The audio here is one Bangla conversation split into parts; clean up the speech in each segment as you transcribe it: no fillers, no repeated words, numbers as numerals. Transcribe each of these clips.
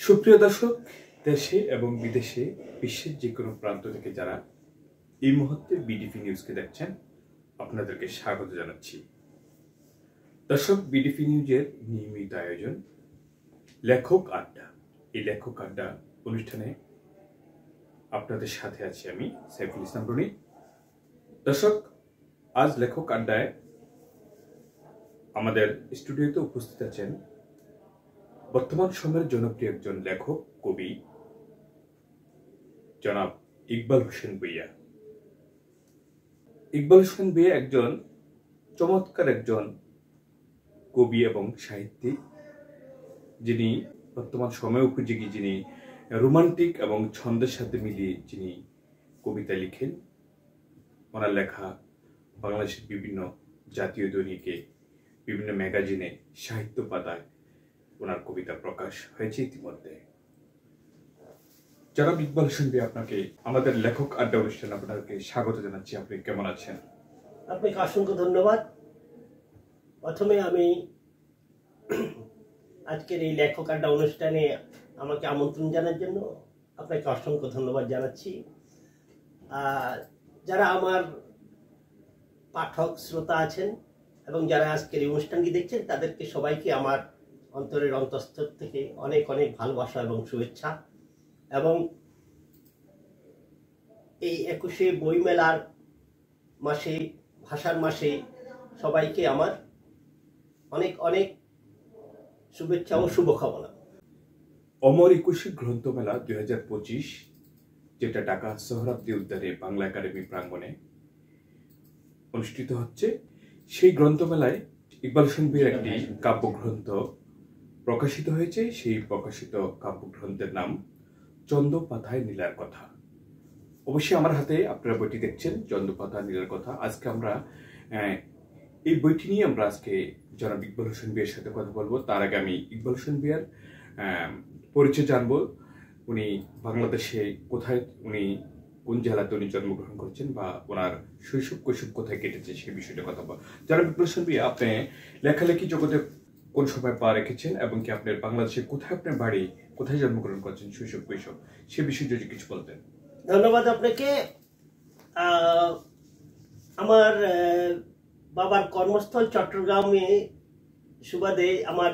সুপ্রিয় দর্শক, দেশে এবং বিদেশে বিশ্বের যে কোনো প্রান্ত থেকে যারা এই মুহূর্তে বিডিপি নিউজকে দেখছেন, আপনাদেরকে স্বাগত জানাচ্ছি। দর্শক, বিডিপি নিউজের নিয়মিত আয়োজন লেখক আড্ডা। এই লেখক আড্ডা অনুষ্ঠানে আপনাদের সাথে আছি আমি সাইফুল ইসলাম রনি। দর্শক, আজ লেখক আড্ডায় আমাদের স্টুডিওতে উপস্থিত আছেন বর্তমান সময়ের জনপ্রিয় একজন লেখক, কবি জনাব ইকবাল হোসেন ভূঁইয়া। ইকবাল হোসেন ভূঁইয়া একজন চমৎকার একজন কবি এবং সাহিত্যিক, যিনি বর্তমান সময় উপযোগী, যিনি রোমান্টিক এবং ছন্দের সাথে মিলিয়ে যিনি কবিতা লিখেন। ওনার লেখা বাংলাদেশের বিভিন্ন জাতীয় দৈনিকে, বিভিন্ন ম্যাগাজিনে, সাহিত্য পাতায় ওনার কবিতা প্রকাশ হয়েছে ইতিমধ্যে। জনাব ইকবাল হোসেন ভূঁইয়া, আপনাকে আমাদের লেখক আড্ডা অনুষ্ঠানে আপনাকে স্বাগত জানাচ্ছি। আপনি কেমন আছেন? আপনাকে অসংখ্য ধন্যবাদ। প্রথমে আমি আজকের এই লেখক আড্ডা অনুষ্ঠানে আমাকে আমন্ত্রণ জানার জন্য আপনাকে অসংখ্য ধন্যবাদ জানাচ্ছি। যারা আমার পাঠক শ্রোতা আছেন এবং যারা আজকের এই অনুষ্ঠানটি দেখছেন, তাদেরকে সবাইকে আমার অন্তরের অন্তঃস্থল থেকে অনেক অনেক ভালোবাসা এবং শুভেচ্ছা। এবং এই 21শে বইমেলার মাসে, ভাষার মাসে সবাইকে আমার অনেক অনেক শুভেচ্ছা ও শুভকামনা। অমর 21 গ্রন্থমেলা 2025, যেটা ঢাকা সোহরাওয়ার্দী উদ্যানে বাংলা একাডেমি প্রাঙ্গণে অনুষ্ঠিত হচ্ছে, সেই গ্রন্থমেলায় ইকবাল হোসেন ভূঁইয়ার একটি কাব্যগ্রন্থ প্রকাশিত হয়েছে। সেই প্রকাশিত কাব্যগ্রন্থের নাম চন্দ্রপাতায় নীলার কথা। অবশ্যই আমার হাতে আপনারা বইটি দেখছেন, চন্দ্রপাতায় নীলার কথা। আজকে আমরা এই বইটি নিয়ে আমরা আজকে জনাব ইকবাল হোসেন ভূঁইয়ার সাথে কথা বলবো। তার আগে আমি ইকবাল হোসেন ভূঁইয়ার পরিচয় জানবো। উনি বাংলাদেশে কোথায়, উনি কোন জেলাতে উনি জন্মগ্রহণ করেছেন, বা ওনার শৈশব কৈশোর কোথায় কেটেছে সেই বিষয়টা কথা বল। জনাব ইকবাল হোসেন ভূঁইয়া, আপনি লেখালেখি জগতে কোন সময় পা রেখেছেন এবং কি আপনার বাংলাদেশে কোথায় আপনার বাড়ি, কোথায় জন্মগ্রহণ করেছেন, শৈশব কৈশোর, সে বিষয়ে যদি কিছু বলতেন। ধন্যবাদ আপনাকে। আমার বাবার কর্মস্থল চট্টগ্রামে সুবাদে আমার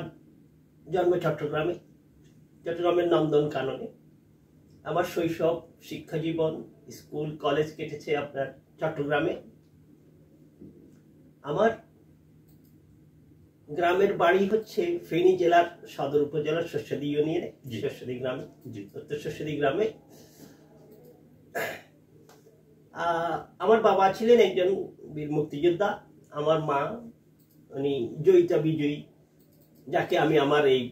জন্ম চট্টগ্রামের নন্দন কাননে। আমার শৈশব, শিক্ষা জীবন, স্কুল, কলেজ কেটেছে আপনার চট্টগ্রামে। আমার গ্রামের বাড়ি হচ্ছে ফেনী জেলার সদর উপজেলার শস্যদী ইউনিয়নে, শস্যদী গ্রামে, উত্তর শস্যদী গ্রামে। আমার বাবা ছিলেন একজন বীর মুক্তিযোদ্ধা। আমার মা উনি জয়িতা বিজয়ী, যাকে আমি আমার এই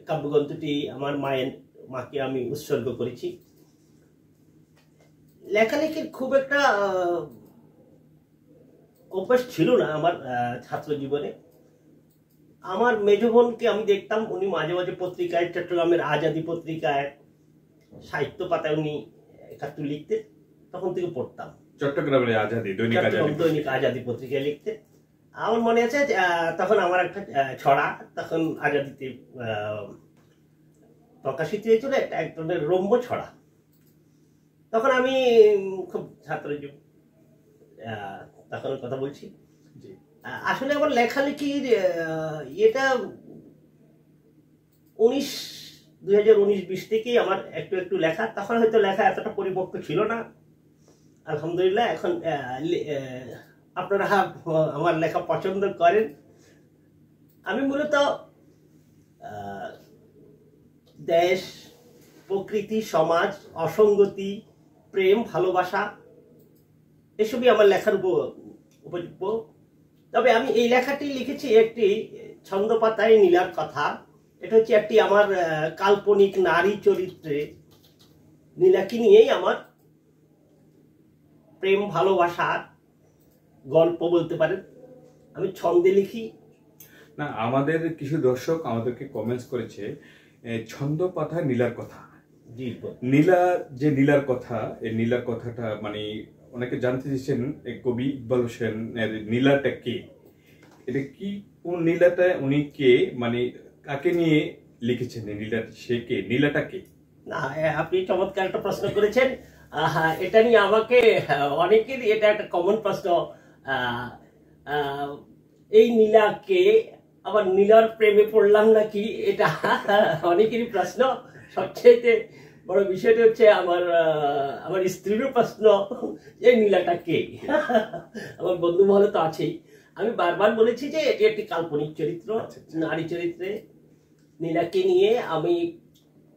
কাব্যগ্রন্থটি আমার মাকে আমি উৎসর্গ করেছি। লেখালেখির খুব একটা অভ্যাস ছিল না আমার ছাত্র জীবনে। আমার মেজ বোনকে আমি দেখতাম, উনি মাঝে মাঝে পত্রিকায়, চট্টগ্রামের আজাদী পত্রিকায়, সাহিত্য পাতায় উনি একাত্তর লিখতেন। তখন থেকে পড়তাম, চট্টগ্রামের দৈনিক আজাদী পত্রিকায় লিখতেন। আমার মনে আছে তখন আমার একটা ছড়া তখন আজাদীতে প্রকাশিত হয়েছিল, এক ধরনের রম্য ছড়া। তখন আমি খুব ছাত্র তখন কথা বলছি। আসলে আমার লেখালেখির এটা 2019-20 থেকেই আমার একটু একটু লেখা। তখন হয়তো লেখা এতটা পরিপক্ক ছিল না। আলহামদুলিল্লাহ এখন আপনারা আমার লেখা পছন্দ করেন। আমি মূলত দেশ, প্রকৃতি, সমাজ, অসঙ্গতি, প্রেম, ভালোবাসা এসবই আমার লেখার উপযোগ্য। তবে আমি এই লেখাটি লিখেছি একটি ছন্দপাতায় নীলার কথা। এটা হচ্ছে একটি আমার কাল্পনিক নারী চরিত্রে নীলাকে নিয়েই আমার প্রেম ভালোবাসার গল্প বলতে পারেন। আমি ছন্দে লিখি না। আমাদের কিছু দর্শক আমাদেরকে কমেন্টস করেছে ছন্দপাতায় নীলার কথা। নীলা যে নীলার কথা, এই নীলার কথাটা মানে অনেকে জানতে চেয়েছেন কবি ইকবাল হোসেনের নীলাটা কে, এটা কি, কোন নীলাটা, উনি কে, মানে কাকে নিয়ে লিখেছেন এই নীলাটি, সে কে, নীলাটা কে? না, আপনি চমৎকার একটা প্রশ্ন করেছেন। এটা নিয়ে আমাকে অনেকেরই এটা একটা কমন প্রশ্ন। আহ, আহ, এই নীলাকে, আবার নীলার প্রেমে পড়লাম নাকি, এটা অনেকেরই প্রশ্ন। সবচেয়ে বড় বিষয়টা হচ্ছে আমার স্ত্রীরও প্রশ্ন, এই নীলাটা কে। আমার বন্ধু মহলে তো আছেই। আমি বারবার বলেছি যে এটি একটি কাল্পনিক চরিত্র, নারী চরিত্রে। নীলাকে নিয়ে আমি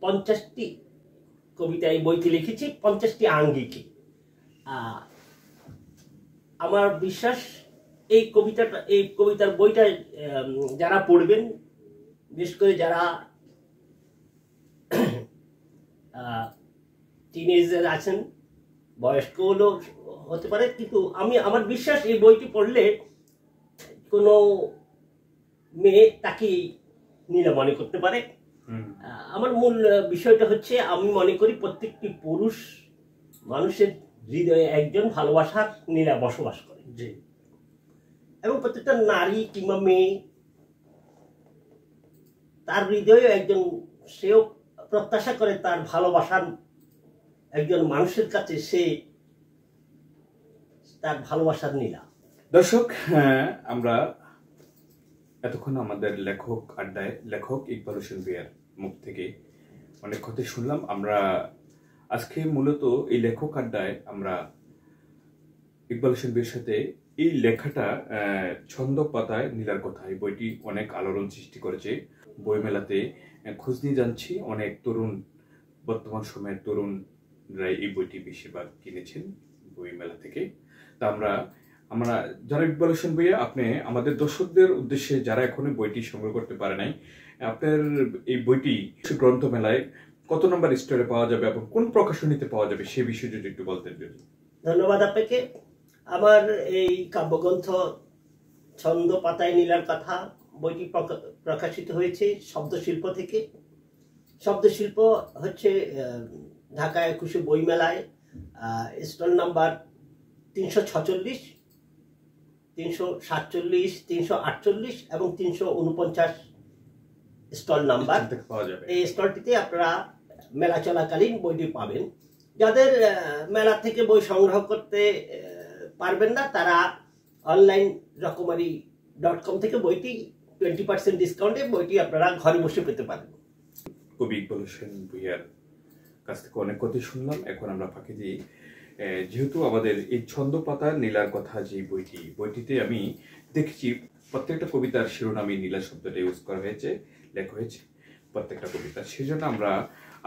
50টি কবিতা এই বইতে লিখেছি, 50টি আঙ্গিকে। আমার বিশ্বাস এই কবিতার বইটা যারা পড়বেন, বিশেষ করে যারা টিনেজার আছেন, বয়স্ক হলেও হতে পারে, কিন্তু আমার বিশ্বাস এই বইটি পড়লে কোনো মেয়ে তাকে নীলা মনে করতে পারে। আমার মূল বিষয়টা হচ্ছে, আমি মনে করি প্রত্যেকটি পুরুষ মানুষের হৃদয়ে একজন ভালোবাসার নীলা বসবাস করে, এবং প্রত্যেকটা নারী কিংবা মেয়ে তার হৃদয়ে একজন, সেও প্রত্যাশা করে তার ভালোবাসার একজন মানুষের কাছে সে তার ভালোবাসার নীলা। দর্শক, আমরা এতক্ষণ আমাদের লেখক আড্ডায় লেখক ইকবাল হোসেন ভূঁইয়ার মুখ থেকে অনেক কথা শুনলাম। আমরা আজকে মূলত এই লেখক আড্ডায় আমরা ইকবাল হোসেন ভূঁইয়ার সাথে এই লেখাটা ছন্দ পাতায় নীলার কথা, এই বইটি অনেক আলোড়ন সৃষ্টি করেছে। বইমেলাতে খোঁজ নিয়ে যাচ্ছি, অনেক তরুণ, বর্তমান সময়ের তরুণরা এই বইটি বেশিরভাগ কিনেছেন বইমেলা থেকে। তা আমরা যারা ইকবাল হোসেন ভূঁইয়া, আপনি আমাদের দর্শকদের উদ্দেশ্যে যারা এখনো বইটি সংগ্রহ করতে পারে নাই, আপনার এই বইটি গ্রন্থমেলায় কত নম্বর স্টলে পাওয়া যাবে এবং কোন প্রকাশনীতে পাওয়া যাবে সে বিষয়ে যদি একটু বলতেন। ধন্যবাদ আপনাকে। আমার এই কাব্যগ্রন্থ ছন্দ পাতায় নীলার কথা বইটি প্রকাশিত হয়েছে শব্দশিল্প থেকে। শব্দশিল্প হচ্ছে ঢাকা 21 বইমেলায় স্টল নাম্বার 346, 347, 348 এবং 349 স্টল নাম্বার। এই স্টলটিতে আপনারা মেলা চলাকালীন বইটি পাবেন। যাদের মেলা থেকে বই সংগ্রহ করতে পারবেন না, তারা অনলাইন রকমারি.com থেকে বইটি 20% ডিসকাউন্টে বইটি আপনারা ঘরে বসে পেতে পারেন। কবি ইকবাল হোসেন ভূঁইয়ার কাছ থেকে অনেক কথাই শুনলাম। এখন আমরা ফাঁকি দিই, যেহেতু আমাদের এই ছন্দ পাতার নীলার কথা যে বইটিতে আমি দেখেছি প্রত্যেকটা কবিতার শিরোনামে নীলা শব্দটা ইউজ করা হয়েছে, লেখা হয়েছে প্রত্যেকটা কবিতা। সেই জন্য আমরা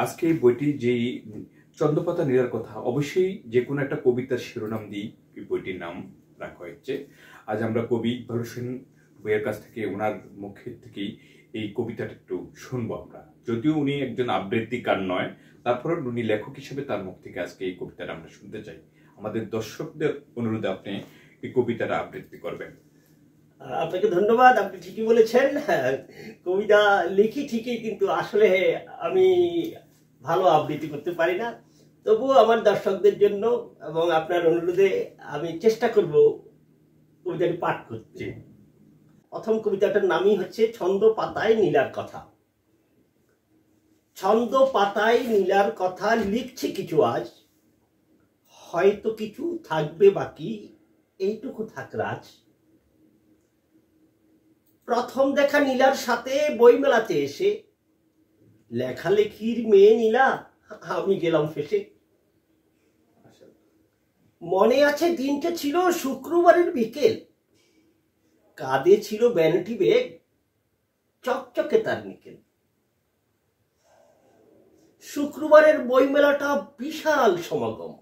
আজকে এই বইটি যেই ছন্দ পাতা নীলার কথা, অবশ্যই যে কোনো একটা কবিতার শিরোনাম দিয়ে এই বইটির নাম রাখা হয়েছে। আজ আমরা কবি ইকবাল হোসেন ভূঁইয়ার কাছ থেকে, ওনার মুখের থেকেই এই কবিতাটা একটু শুনবো আমরা। যদিও উনি একজন আবৃত্তিকার নয়, তারপরে উনি লেখক হিসেবে তার মুখ থেকে আজকে এই কবিতাটা আমরা শুনতে চাই। আমাদের দর্শকদের অনুরোধে আপনি এই কবিতাটা আবৃত্তি করবেন। আপনাকে ধন্যবাদ। আপনি ঠিকই বলেছেন, কবিতা লিখি ঠিকই, কিন্তু আসলে আমি ভালো আবৃত্তি করতে পারি না। তবুও আমার দর্শকদের জন্য এবং আপনার অনুরোধে আমি চেষ্টা করব কবিতাটি পাঠ করতে। প্রথম কবিতাটার নামই হচ্ছে ছন্দ পাতায় নীলার কথা। ছন্দ পাতায় নীলার কথা লিখছি কিছু আজ, হয়তো কিছু থাকবে বাকি, এইটুকু থাক রাজ। প্রথম দেখা নীলার সাথে বইমেলাতে এসে, লেখালেখির মেয়ে নীলা, আমি গেলাম ফেসে। মনে আছে দিনটা ছিল শুক্রবারের বিকেল, কাঁধে ছিল ভ্যানিটি ব্যাগ, চকচকে তার নিকেল। শুক্রবারের বইমেলাটা বিশাল সমাগম,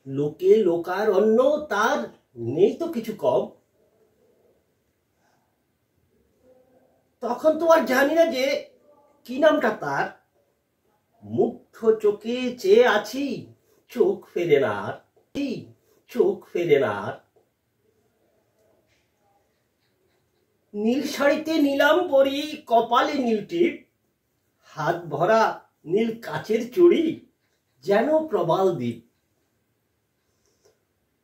লোকে লোকার অন্য, তার নেই তো কিছু কম। তখন তো আর জানি না যে কি নামটা তার, মুগ্ধ চোখে চেয়ে আছি, চোখ ফেরে না আর, চোখ ফেরে না আর। নীল শাড়িতে নিলাম পরি, কপালে নীল টিপ, হাত ভরা নীল কাচের চুড়ি, যেন প্রবাল দ্বীপ।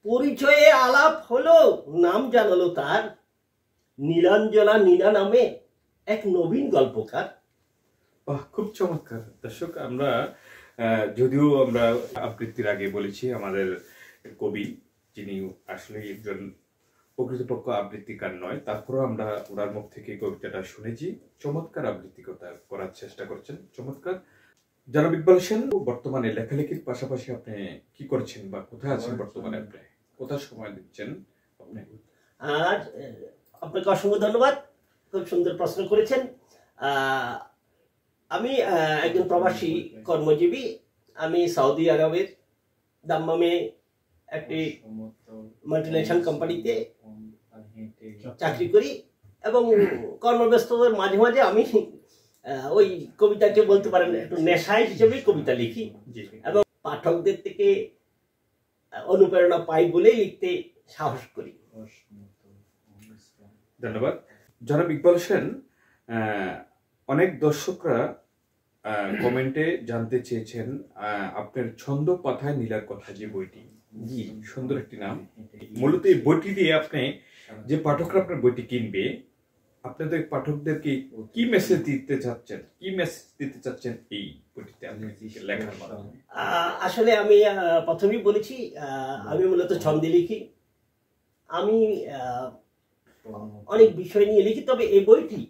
পরিচয়ে আলাপ হলো, নাম জানালো তার, নীলাঞ্জনা নীলা নামে, এক নবীন গল্পকার। বাহ, খুব চমৎকার। দর্শক, আমরা যদিও আমরা আবৃত্তির আগে বলেছি আমাদের কবি, যিনি আসলে একজন প্রকৃতপক্ষ আবৃত্তিকার নয়, তারপরেও আমরা ওনার মুখ থেকে কবিতাটা শুনেছি। চমৎকার আবৃত্তি করার চেষ্টা করছেন, চমৎকার। জনাব ইকবাল হোসেন, বর্তমানে লেখালেখির পাশাপাশি আপনি কি করছেন বা কোথায় আছেন বর্তমানে? আপনি কোথায় সময় দিচ্ছেন আপনি? আর আপনাকে অসংখ্য ধন্যবাদ, খুব সুন্দর প্রশ্ন করেছেন। আমি একজন প্রবাসী কর্মজীবী। আমি সৌদি আরবের দাম্মামে একটি মাল্টিনেশনাল কোম্পানিতে চাকরি করি এবং কর্মব্যস্ততার মাঝে মাঝে আমি ওই কবিতাকে বলতে পারেন একটু নেশায় হিসেবে কবিতা লিখি এবং পাঠকদের থেকে অনুপ্রেরণা পাই বলেই লিখতে সাহস করি। ধন্যবাদ। জনাব ইকবাল হোসেন, অনেক দর্শকরা কমেন্টে জানতে চেয়েছেন আপনার ছন্দ পাথায় নীলার কথা, যে বইটি, জি সুন্দর একটি নাম। মূলত এই বইটি দিয়ে আপনি যে পাঠকরা আপনার বইটি কিনবে, আপনাদের পাঠকদেরকে কি মেসেজ দিতে চাচ্ছেন এই বইটিতে লেখার মাধ্যমে? আসলে আমি প্রথমেই বলেছি আমি মূলত ছন্দে লিখি। আমি অনেক বিষয় নিয়ে লিখি, তবে এই বইটি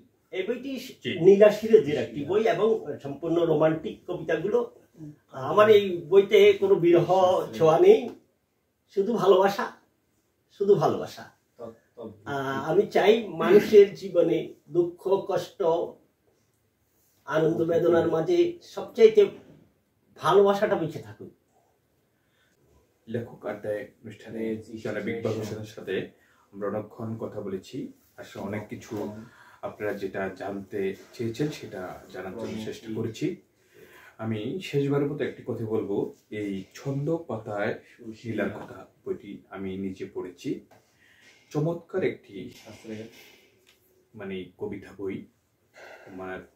নীলা সিরাজের একটি বই এবং সম্পূর্ণ রোমান্টিক কবিতাগুলো। আমার এই বইতে কোনো বিরহ ছোঁয়া নেই, শুধু ভালোবাসা, শুধু ভালোবাসা। আমি চাই মানুষের জীবনে দুঃখ কষ্ট আনন্দ বেদনার মাঝে সবচাইতে ভালোবাসাটা বেঁচে থাকুক। লেখক আড্ডায় অনুষ্ঠানে জনাব ইকবাল হোসেনের সাথে আমরা অনেকক্ষণ কথা বলেছি। আসলে অনেক কিছু আপনারা যেটা জানতে চেয়েছেন সেটা জানার জন্য চেষ্টা করেছি। আমি শেষবারের মতো একটি কথা বলবো, এই ছন্দ পাতায় নীলার কথা বইটি আমি নিজে পড়েছি। চমৎকার একটি কবিতা বই।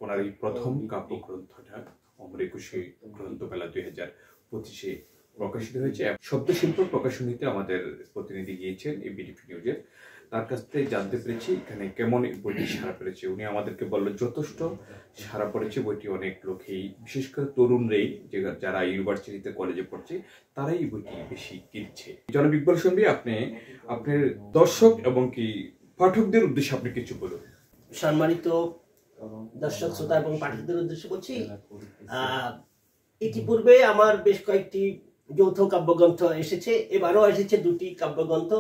ওনার এই প্রথম কাব্যগ্রন্থটা অমর একুশে গ্রন্থমেলা 2025 প্রকাশিত হয়েছে। শব্দশিল্প প্রকাশনীতে আমাদের প্রতিনিধি গিয়েছেন এবিটিভি নিউজের, তার কাছ থেকে জানতে পেরেছি এখানে কেমন বইটি সাড়া পড়েছে। উনি আমাদেরকে বলল যথেষ্ট সাড়া পড়েছে বইটি। অনেক লোকেই, বিশেষ করে তরুণরাই, যারা ইউনিভার্সিটিতে কলেজে পড়ছে, তারাই এই বইটি বেশি কিনছে। জনাব ইকবাল হোসেন, আপনি আপনার দর্শক এবং কি পাঠকদের উদ্দেশ্যে আপনি কিছু বলুন। সম্মানিত দর্শক শ্রোতা এবং পাঠকদের উদ্দেশ্যে বলছি, ইতিপূর্বে আমার বেশ কয়েকটি যৌথ কাব্যগ্রন্থ এসেছে। এবারও এসেছে দুটি কাব্যগ্রন্থ।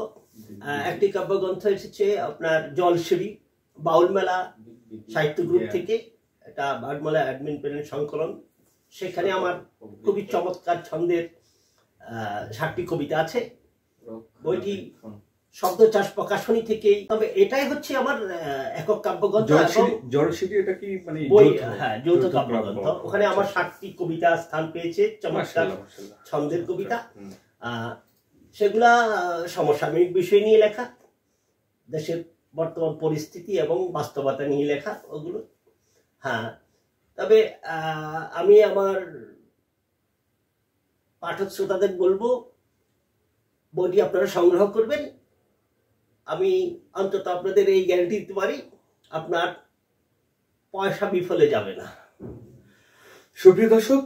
একটি কাব্যগ্রন্থ এসেছে আপনার জলসিঁড়ি বাউল মেলা সাহিত্য গ্রুপ থেকে, এটা বাউলমেলা অ্যাডমিন প্যানেল সংকলন। সেখানে আমার খুবই চমৎকার ছন্দের 7টি কবিতা আছে। বইটি শব্দ চাষ প্রকাশনী থেকেই, তবে এটাই হচ্ছে আমার একক কাব্যগ্রন্থ। জলসিঁড়ি এটা কি বই? হ্যাঁ, যৌথ কাব্যগ্রন্থ। ওখানে আমার 7টি কবিতা স্থান পেয়েছে, চমৎকার ছন্দের কবিতা। সেগুলা সমসাময়িক বিষয় নিয়ে লেখা, দেশের বর্তমান পরিস্থিতি এবং বাস্তবতা নিয়ে লেখা ওগুলো। হ্যাঁ, তবে আমি আমার পাঠক শ্রোতাদের বলবো বইটি আপনারা সংগ্রহ করবেন। আমি অন্তত আপনাদের এই গ্যারান্টি দিতে পারি, আপনার পয়সা বিফলে যাবে না। সুপ্রিয় দর্শক,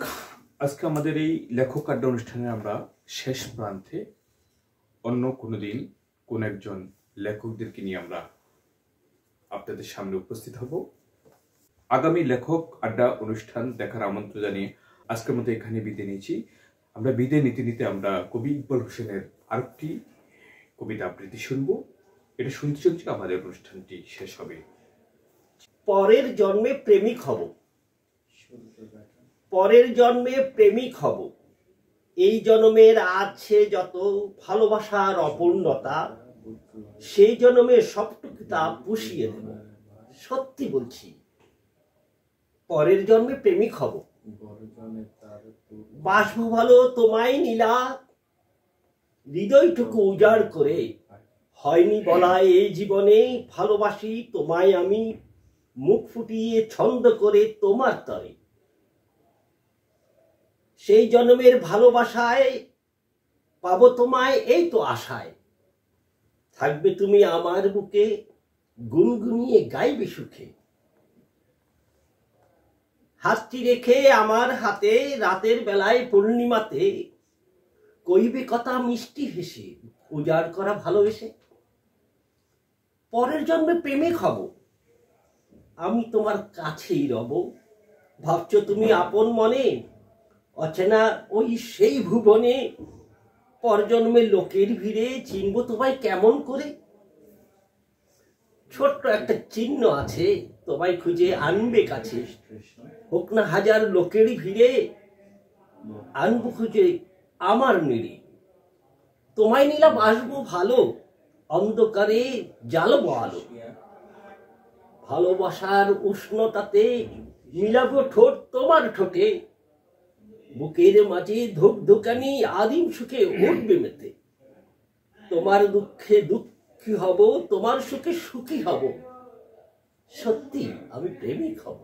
আজকে আমাদের এই লেখক আড্ডা অনুষ্ঠানে আমরা শেষ প্রান্তে অন্য কোনো দিন কোন একজন লেখকদেরকে নিয়ে আমরা আপনাদের সামনে উপস্থিত হব। আগামী লেখক আড্ডা অনুষ্ঠান দেখার আমন্ত্রণ জানিয়ে আজকের মতো এখানে বিদায় নিয়েছি। আমরা বিদায় নিতে আমরা কবি ইকবাল হোসেনের আরেকটি কবিতা আবৃত্তি শুনবো। এটা শুনতে শুনতে আমাদের অনুষ্ঠানটি শেষ হবে। পরের জন্মে প্রেমিক হব, পরের জন্মে প্রেমিক হব, এই জন্মের আছে যত ভালোবাসার অপূর্ণতা, সেই জন্মে সবটুকু তা পুষিয়ে দেব। সত্যি বলছি, পরের জন্মে প্রেমিক হব। বাসবো ভালো তোমায় নীলা, হৃদয়টুকু উজাড় করে, হয়নি বলা এই জীবনে ভালোবাসি তোমায় আমি, মুখ ফুটিয়ে ছন্দ করে তোমার তরে। সেই জন্মের ভালোবাসায় পাবো তোমায় এই তো আশায়, থাকবে তুমি আমার বুকে, গুনগুনিয়ে গাইবে সুখে। হাতটি রেখে আমার হাতে রাতের বেলায় পূর্ণিমাতে কইবে কথা মিষ্টি হেসে উজাড় করা ভালোবেসে। পরের জন্মে প্রেমিক হব, আমি তোমার কাছেই রব। ভাবছো তুমি আপন মনে, অচেনা ওই সেই ভুবনে। পরজন্মে লোকের ভিড়ে চিনব তোমায় কেমন করে। ছোট্ট একটা চিহ্ন আছে, তোমায় খুঁজে আনবে কাছে। হোক না হাজার লোকেরই ভিড়ে, আনবো খুঁজে আমার নিড়ে। তোমায় নিলাম আসবো ভালো, অন্ধকারে জ্বালবো আলো। ভালোবাসার উষ্ণতাতে মিলাবো ঠোঁট তোমার ঠোঁটে। বুকের মাঝে ধুকধুকানি আদিম সুখে উঠবে মেতে। তোমার দুঃখে দুঃখী হব, তোমার সুখে সুখী হব। সত্যি আমি প্রেমিক হব।